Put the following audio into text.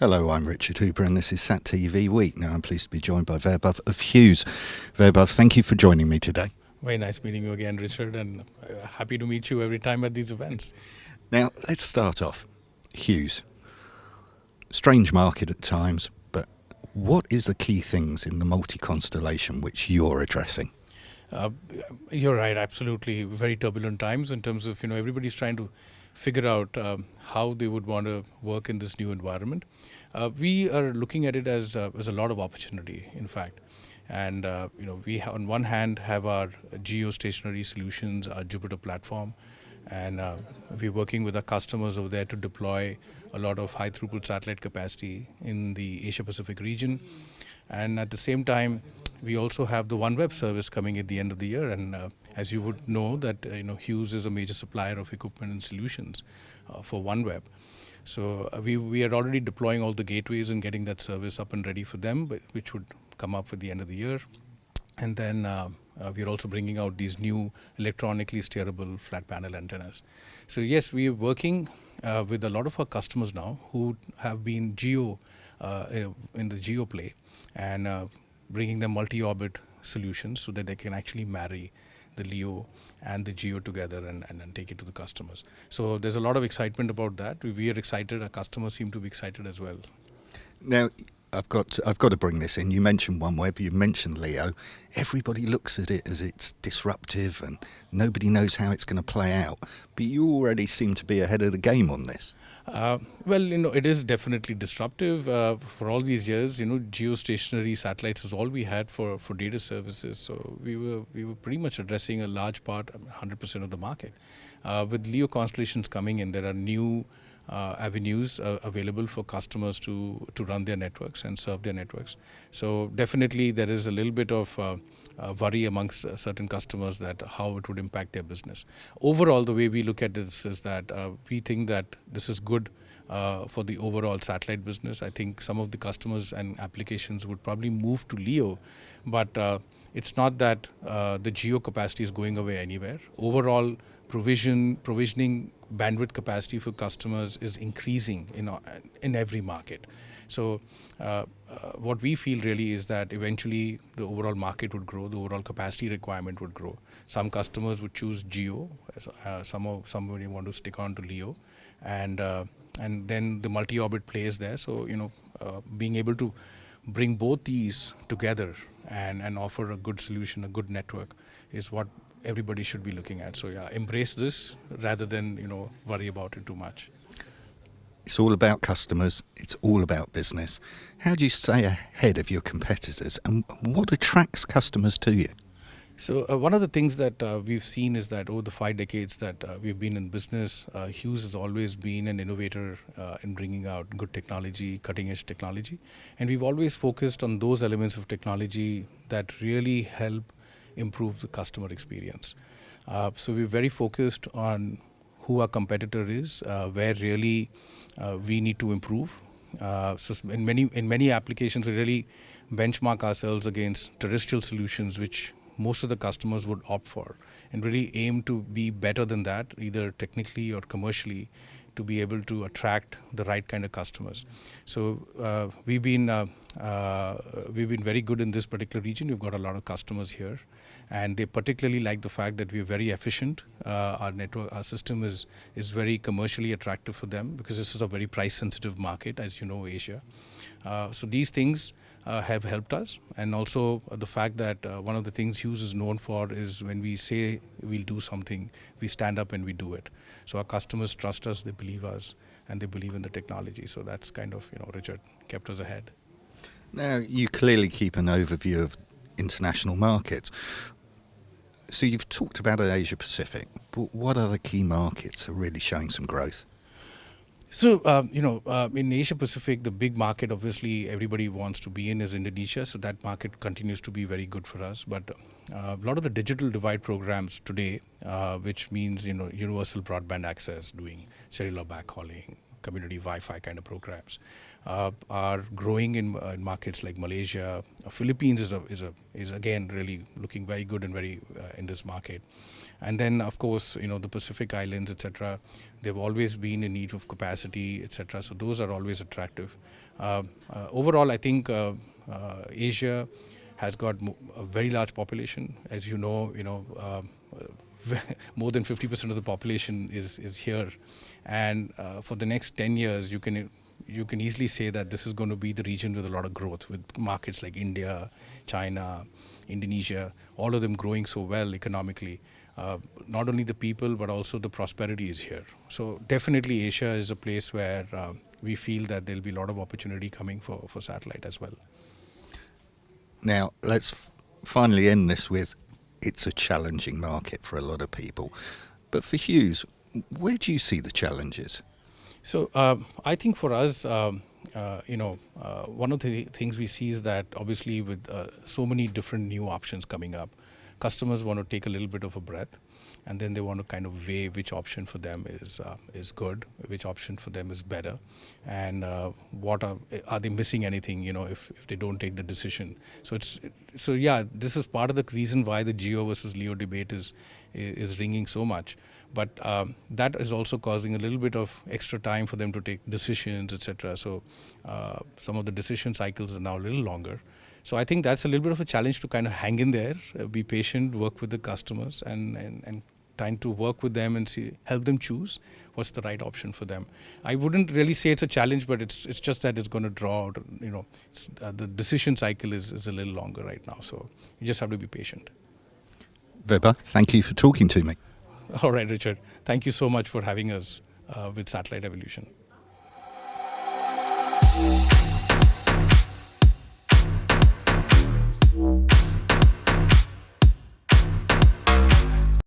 Hello, I'm Richard Hooper and this is SatTV Week. Now I'm pleased to be joined by Vaibhav of Hughes. Vaibhav, thank you for joining me today. Very nice meeting you again, Richard, and happy to meet you every time at these events. Now let's start off. Hughes. Strange market at times, but what is the key things in the multi-constellation which you're addressing? Uh, you're right, absolutely. Very turbulent times in terms of, everybody's trying to figure out how they would want to work in this new environment. We are looking at it as a lot of opportunity, in fact. And, we on one hand have our geostationary solutions, our Jupiter platform, and we're working with our customers over there to deploy a lot of high throughput satellite capacity in the Asia Pacific region. And at the same time, we also have the OneWeb service coming at the end of the year. And as you would know, that Hughes is a major supplier of equipment and solutions for OneWeb. So we are already deploying all the gateways and getting that service up and ready for them, which would come up at the end of the year. And then we're also bringing out these new electronically steerable flat panel antennas. So yes, we are working with a lot of our customers now who have been in the geo play, and bringing them multi-orbit solutions so that they can actually marry the LEO and the GEO together and take it to the customers. So there's a lot of excitement about that. We are excited. Our customers seem to be excited as well. Now, I've got to bring this in. You mentioned OneWeb, you mentioned LEO. Everybody looks at it as it's disruptive and nobody knows how it's going to play out. But you already seem to be ahead of the game on this. Well, it is definitely disruptive. For all these years, geostationary satellites is all we had for data services. So we were pretty much addressing a large part, 100% of the market. With LEO constellations coming in, there are new avenues available for customers to run their networks and serve their networks. So definitely there is a little bit of worry amongst certain customers that how it would impact their business. Overall, the way we look at this is that we think that this is good for the overall satellite business. I think some of the customers and applications would probably move to LEO, but it's not that the geo capacity is going away anywhere. Overall, provisioning bandwidth capacity for customers is increasing in every market. So what we feel really is that eventually the overall market would grow, the overall capacity requirement would grow. Some customers would choose geo, somebody want to stick on to LEO, and then the multi-orbit plays there. So being able to bring both these together and offer a good solution, a good network, is what everybody should be looking at. So yeah, embrace this rather than worry about it too much. It's all about customers. It's all about business. How do you stay ahead of your competitors and what attracts customers to you? So one of the things that we've seen is that over the 5 decades that we've been in business, Hughes has always been an innovator in bringing out good technology, cutting-edge technology. And we've always focused on those elements of technology that really help improve the customer experience. So we're very focused on who our competitor is, where really we need to improve. So in many applications, we really benchmark ourselves against terrestrial solutions, which most of the customers would opt for, and really aim to be better than that, either technically or commercially, to be able to attract the right kind of customers. So we've been very good in this particular region. We've got a lot of customers here, and they particularly like the fact that we're very efficient. Our system is very commercially attractive for them because this is a very price sensitive market, as you know, Asia. So these things have helped us, and also the fact that one of the things Hughes is known for is when we say we'll do something, we stand up and we do it. So our customers trust us, they believe us, and they believe in the technology. So that's kind of, Richard, kept us ahead. Now, you clearly keep an overview of international markets. So you've talked about Asia Pacific, but what other key markets are really showing some growth? So, in Asia Pacific, the big market obviously everybody wants to be in is Indonesia. So that market continues to be very good for us. But a lot of the digital divide programs today, which means, universal broadband access, doing cellular backhauling, community Wi-Fi kind of programs, are growing in markets like Malaysia. Philippines is again really looking very good and very in this market. And then, of course, the Pacific Islands, etc. They've always been in need of capacity, etc. So those are always attractive. Overall, I think Asia has got a very large population. As more than 50% of the population is here, and for the next 10 years, you can easily say that this is going to be the region with a lot of growth, with markets like India, China, Indonesia, all of them growing so well economically. Not only the people, but also the prosperity is here. So definitely Asia is a place where we feel that there'll be a lot of opportunity coming for satellite as well. Now, let's finally end this with, it's a challenging market for a lot of people. But for Hughes, where do you see the challenges? So I think for us, one of the things we see is that obviously with so many different new options coming up, customers want to take a little bit of a breath, and then they want to kind of weigh which option for them is good, which option for them is better, and what are they missing anything, if they don't take the decision. So this is part of the reason why the GEO versus LEO debate is ringing so much. But that is also causing a little bit of extra time for them to take decisions, etc. So some of the decision cycles are now a little longer. So I think that's a little bit of a challenge to kind of hang in there, be patient, work with the customers, and trying to work with them and help them choose what's the right option for them. I wouldn't really say it's a challenge, but it's just that it's going to draw out. The decision cycle is a little longer right now. So you just have to be patient. Vaibhav, thank you for talking to me. All right, Richard. Thank you so much for having us with Satellite Evolution.